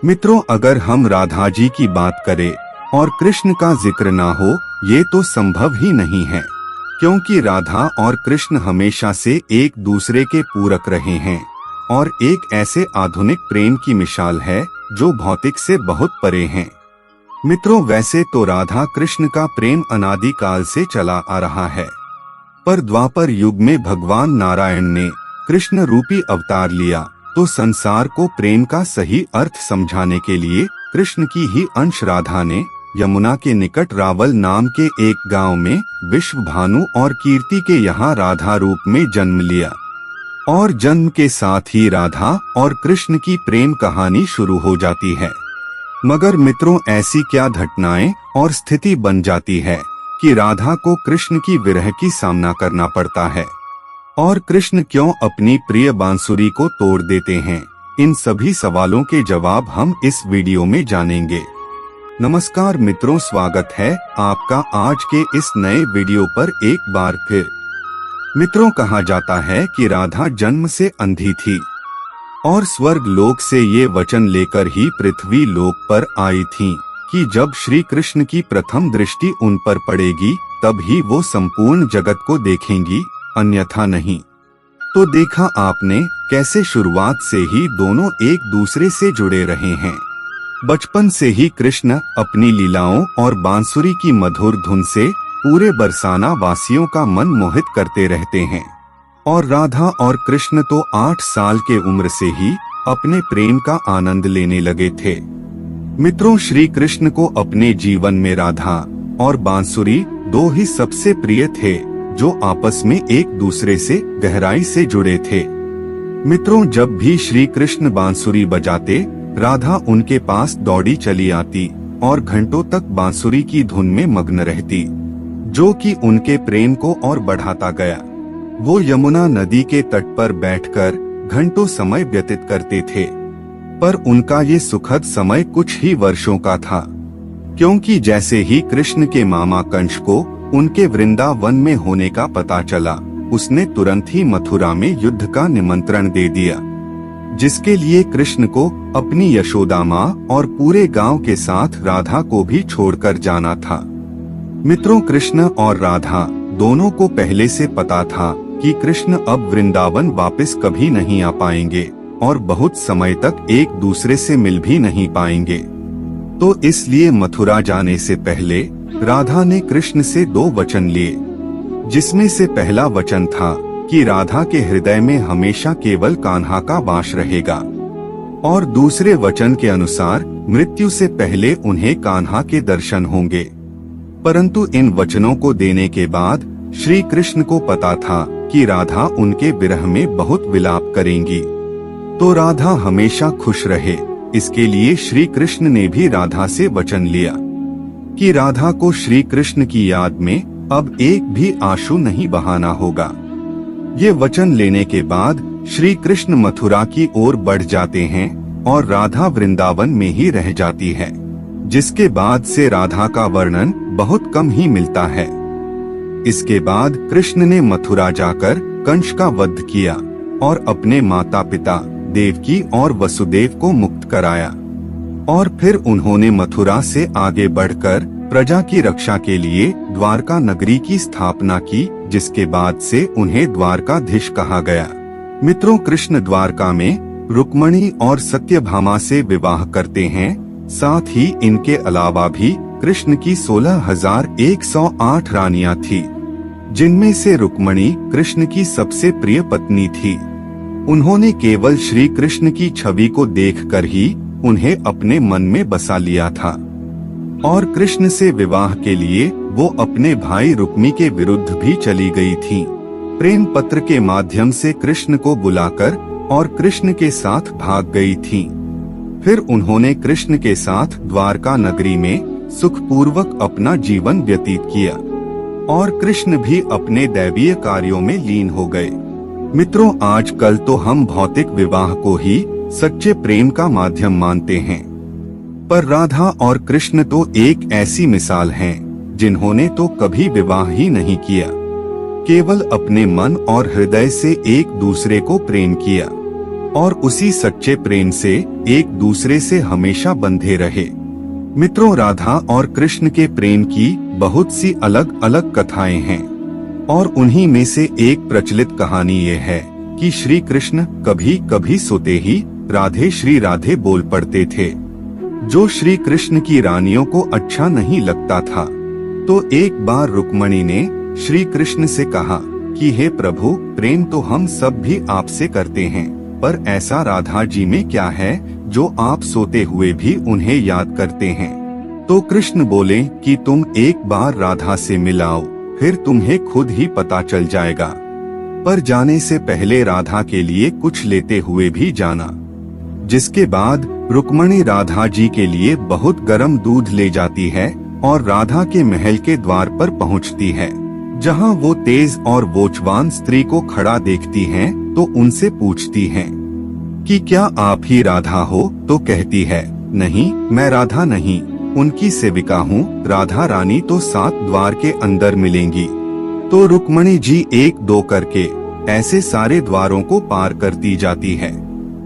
मित्रों, अगर हम राधा जी की बात करें और कृष्ण का जिक्र ना हो, ये तो संभव ही नहीं है, क्योंकि राधा और कृष्ण हमेशा से एक दूसरे के पूरक रहे हैं और एक ऐसे आधुनिक प्रेम की मिसाल है जो भौतिक से बहुत परे हैं। मित्रों, वैसे तो राधा कृष्ण का प्रेम अनादि काल से चला आ रहा है, पर द्वापर युग में भगवान नारायण ने कृष्ण रूपी अवतार लिया तो संसार को प्रेम का सही अर्थ समझाने के लिए कृष्ण की ही अंश राधा ने यमुना के निकट रावल नाम के एक गांव में विश्व भानु और कीर्ति के यहाँ राधा रूप में जन्म लिया। और जन्म के साथ ही राधा और कृष्ण की प्रेम कहानी शुरू हो जाती है। मगर मित्रों, ऐसी क्या घटनाएं और स्थिति बन जाती है कि राधा को कृष्ण की विरह की सामना करना पड़ता है, और कृष्ण क्यों अपनी प्रिय बांसुरी को तोड़ देते हैं? इन सभी सवालों के जवाब हम इस वीडियो में जानेंगे। नमस्कार मित्रों, स्वागत है आपका आज के इस नए वीडियो पर एक बार फिर। मित्रों, कहा जाता है कि राधा जन्म से अंधी थी और स्वर्ग लोक से ये वचन लेकर ही पृथ्वी लोक पर आई थी कि जब श्री कृष्ण की प्रथम दृष्टि उन पर पड़ेगी तब ही वो संपूर्ण जगत को देखेंगी, अन्यथा नहीं। तो देखा आपने कैसे शुरुआत से ही दोनों एक दूसरे से जुड़े रहे हैं। बचपन से ही कृष्ण अपनी लीलाओं और बांसुरी की मधुर धुन से पूरे बरसाना वासियों का मन मोहित करते रहते हैं, और राधा और कृष्ण तो 8 साल के उम्र से ही अपने प्रेम का आनंद लेने लगे थे। मित्रों, श्री कृष्ण को अपने जीवन में राधा और बांसुरी दो ही सबसे प्रिय थे जो आपस में एक दूसरे से गहराई से जुड़े थे। मित्रों, जब भी श्री कृष्ण बांसुरी बजाते, राधा उनके पास दौड़ी चली आती और घंटों तक बांसुरी की धुन में मग्न रहती, जो कि उनके प्रेम को और बढ़ाता गया। वो यमुना नदी के तट पर बैठकर घंटों समय व्यतीत करते थे, पर उनका ये सुखद समय कुछ ही वर्षों का था, क्योंकि जैसे ही कृष्ण के मामा कंस को उनके वृंदावन में होने का पता चला, उसने तुरंत ही मथुरा में युद्ध का निमंत्रण दे दिया, जिसके लिए कृष्ण को अपनी यशोदा माँ और पूरे गांव के साथ राधा को भी छोड़कर जाना था। मित्रों, कृष्ण और राधा दोनों को पहले से पता था कि कृष्ण अब वृंदावन वापस कभी नहीं आ पाएंगे और बहुत समय तक एक दूसरे से मिल भी नहीं पाएंगे। तो इसलिए मथुरा जाने से पहले राधा ने कृष्ण से 2 वचन लिए, जिसमें से पहला वचन था कि राधा के हृदय में हमेशा केवल कान्हा का वास रहेगा, और दूसरे वचन के अनुसार मृत्यु से पहले उन्हें कान्हा के दर्शन होंगे। परंतु इन वचनों को देने के बाद श्री कृष्ण को पता था कि राधा उनके विरह में बहुत विलाप करेंगी, तो राधा हमेशा खुश रहे, इसके लिए श्री कृष्ण ने भी राधा से वचन लिया कि राधा को श्री कृष्ण की याद में अब एक भी आंसू नहीं बहाना होगा। ये वचन लेने के बाद श्री कृष्ण मथुरा की ओर बढ़ जाते हैं और राधा वृंदावन में ही रह जाती है, जिसके बाद से राधा का वर्णन बहुत कम ही मिलता है। इसके बाद कृष्ण ने मथुरा जाकर कंस का वध किया और अपने माता पिता देवकी और वसुदेव को मुक्त कराया, और फिर उन्होंने मथुरा से आगे बढ़कर प्रजा की रक्षा के लिए द्वारका नगरी की स्थापना की, जिसके बाद से उन्हें द्वारकाधीश कहा गया। मित्रों, कृष्ण द्वारका में रुक्मणी और सत्यभामा से विवाह करते हैं। साथ ही इनके अलावा भी कृष्ण की 16,108 रानियां थी, जिनमें से रुक्मणी कृष्ण की सबसे प्रिय पत्नी थी। उन्होंने केवल श्री कृष्ण की छवि को देखकर ही उन्हें अपने मन में बसा लिया था, और कृष्ण से विवाह के लिए वो अपने भाई रुक्मी के विरुद्ध भी चली गई थी। प्रेम पत्र के माध्यम से कृष्ण को बुलाकर और कृष्ण के साथ भाग गई थी। फिर उन्होंने कृष्ण के साथ द्वारका नगरी में सुखपूर्वक अपना जीवन व्यतीत किया, और कृष्ण भी अपने दैवीय कार्यों में लीन हो गए। मित्रों, आजकल तो हम भौतिक विवाह को ही सच्चे प्रेम का माध्यम मानते हैं, पर राधा और कृष्ण तो एक ऐसी मिसाल हैं जिन्होंने तो कभी विवाह ही नहीं किया, केवल अपने मन और हृदय से एक दूसरे को प्रेम किया। और उसी सच्चे प्रेम से एक दूसरे से हमेशा बंधे रहे। मित्रों, राधा और कृष्ण के प्रेम की बहुत सी अलग अलग कथाएं हैं और उन्हीं में से एक प्रचलित कहानी ये है कि श्री कृष्ण कभी कभी सोते ही राधे श्री राधे बोल पड़ते थे, जो श्री कृष्ण की रानियों को अच्छा नहीं लगता था। तो एक बार रुक्मणी ने श्री कृष्ण से कहा कि हे प्रभु, प्रेम तो हम सब भी आपसे करते हैं, पर ऐसा राधा जी में क्या है जो आप सोते हुए भी उन्हें याद करते हैं। तो कृष्ण बोले कि तुम एक बार राधा से मिलाओ, फिर तुम्हें खुद ही पता चल जाएगा। पर जाने से पहले राधा के लिए कुछ लेते हुए भी जाना। जिसके बाद रुक्मणी राधा जी के लिए बहुत गर्म दूध ले जाती है और राधा के महल के द्वार पर पहुंचती है, जहां वो तेज और वोचवान स्त्री को खड़ा देखती हैं, तो उनसे पूछती हैं कि क्या आप ही राधा हो। तो कहती है, नहीं, मैं राधा नहीं, उनकी सेविका हूँ। राधा रानी तो 7 द्वार के अंदर मिलेंगी। तो रुक्मणी जी 1-2 करके ऐसे सारे द्वारों को पार करती जाती है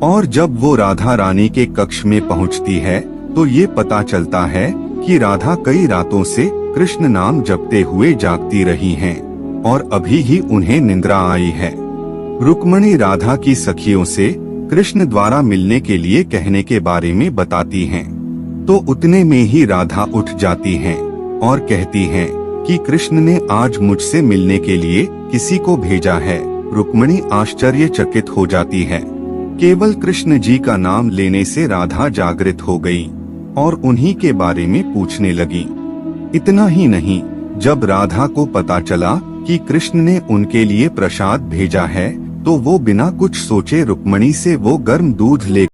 और जब वो राधा रानी के कक्ष में पहुंचती है तो ये पता चलता है कि राधा कई रातों से कृष्ण नाम जपते हुए जागती रही हैं और अभी ही उन्हें निद्रा आई है। रुक्मणी राधा की सखियों से कृष्ण द्वारा मिलने के लिए कहने के बारे में बताती हैं। तो उतने में ही राधा उठ जाती हैं और कहती हैं कि कृष्ण ने आज मुझसे मिलने के लिए किसी को भेजा है। रुक्मणी आश्चर्यचकित हो जाती है। केवल कृष्ण जी का नाम लेने से राधा जागृत हो गई और उन्हीं के बारे में पूछने लगी। इतना ही नहीं, जब राधा को पता चला कि कृष्ण ने उनके लिए प्रसाद भेजा है, तो वो बिना कुछ सोचे रुक्मणी से वो गर्म दूध ले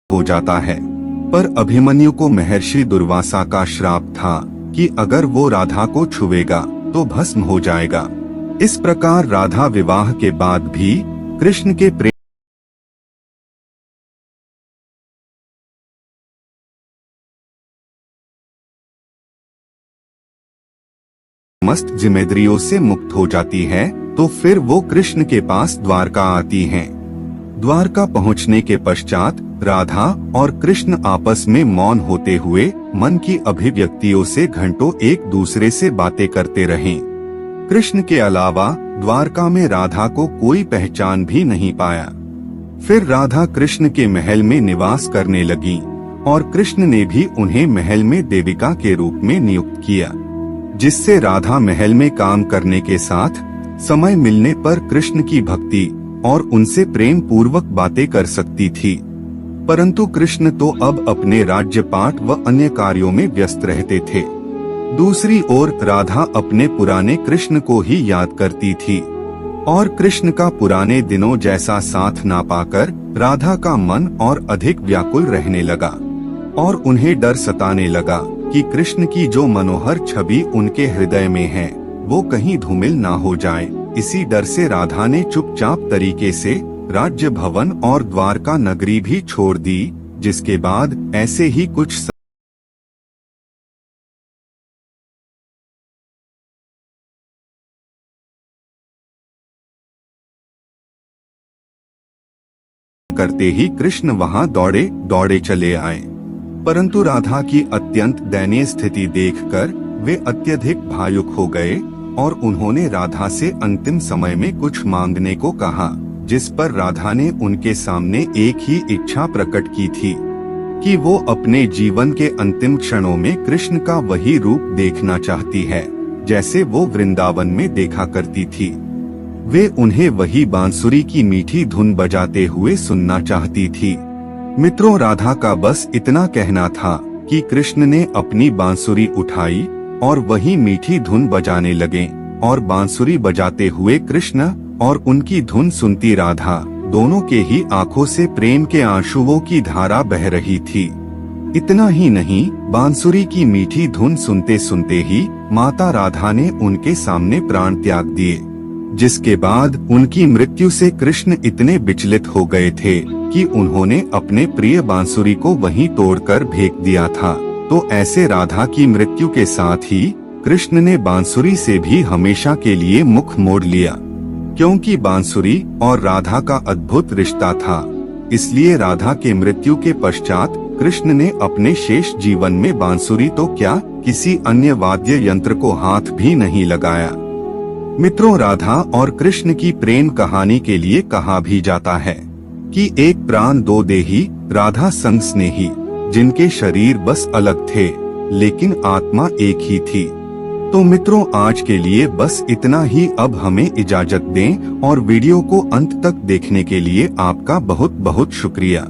हो जाता है। पर अभिमन्यु को महर्षि दुर्वासा का श्राप था कि अगर वो राधा को छुएगा तो भस्म हो जाएगा। इस प्रकार राधा विवाह के बाद भी कृष्ण के प्रेम समस्त जिम्मेदारियों से मुक्त हो जाती है। तो फिर वो कृष्ण के पास द्वारका आती हैं। द्वारका पहुंचने के पश्चात राधा और कृष्ण आपस में मौन होते हुए मन की अभिव्यक्तियों से घंटों एक दूसरे से बातें करते रहे। कृष्ण के अलावा द्वारका में राधा को कोई पहचान भी नहीं पाया। फिर राधा कृष्ण के महल में निवास करने लगी और कृष्ण ने भी उन्हें महल में देविका के रूप में नियुक्त किया, जिससे राधा महल में काम करने के साथ समय मिलने पर कृष्ण की भक्ति और उनसे प्रेम पूर्वक बातें कर सकती थी। परंतु कृष्ण तो अब अपने राज्य पाठ व अन्य कार्यों में व्यस्त रहते थे। दूसरी ओर राधा अपने पुराने कृष्ण को ही याद करती थी और कृष्ण का पुराने दिनों जैसा साथ ना पाकर राधा का मन और अधिक व्याकुल रहने लगा और उन्हें डर सताने लगा कि कृष्ण की जो मनोहर छवि उनके हृदय में है वो कहीं धूमिल ना हो जाए। इसी डर से राधा ने चुपचाप तरीके से राज्य भवन और द्वारका नगरी भी छोड़ दी, जिसके बाद ऐसे ही कुछ करते ही कृष्ण वहां दौड़े दौड़े चले आए। परंतु राधा की अत्यंत दयनीय स्थिति देखकर वे अत्यधिक भावुक हो गए और उन्होंने राधा से अंतिम समय में कुछ मांगने को कहा, जिस पर राधा ने उनके सामने एक ही इच्छा प्रकट की थी कि वो अपने जीवन के अंतिम क्षणों में कृष्ण का वही रूप देखना चाहती है जैसे वो वृंदावन में देखा करती थी। वे उन्हें वही बांसुरी की मीठी धुन बजाते हुए सुनना चाहती थी। मित्रों, राधा का बस इतना कहना था कि कृष्ण ने अपनी बांसुरी उठाई और वही मीठी धुन बजाने लगे और बांसुरी बजाते हुए कृष्ण और उनकी धुन सुनती राधा, दोनों के ही आंखों से प्रेम के आंसुओं की धारा बह रही थी। इतना ही नहीं, बांसुरी की मीठी धुन सुनते सुनते ही माता राधा ने उनके सामने प्राण त्याग दिए, जिसके बाद उनकी मृत्यु से कृष्ण इतने विचलित हो गए थे कि उन्होंने अपने प्रिय बांसुरी को वहीं तोड़कर फेंक दिया था। तो ऐसे राधा की मृत्यु के साथ ही कृष्ण ने बांसुरी से भी हमेशा के लिए मुख मोड़ लिया, क्योंकि बांसुरी और राधा का अद्भुत रिश्ता था। इसलिए राधा के मृत्यु के पश्चात कृष्ण ने अपने शेष जीवन में बांसुरी तो क्या, किसी अन्य वाद्य यंत्र को हाथ भी नहीं लगाया। मित्रों, राधा और कृष्ण की प्रेम कहानी के लिए कहा भी जाता है कि एक प्राण दो देही, राधा संग स्नेही, जिनके शरीर बस अलग थे लेकिन आत्मा एक ही थी। तो मित्रों, आज के लिए बस इतना ही। अब हमें इजाजत दें और वीडियो को अंत तक देखने के लिए आपका बहुत बहुत शुक्रिया।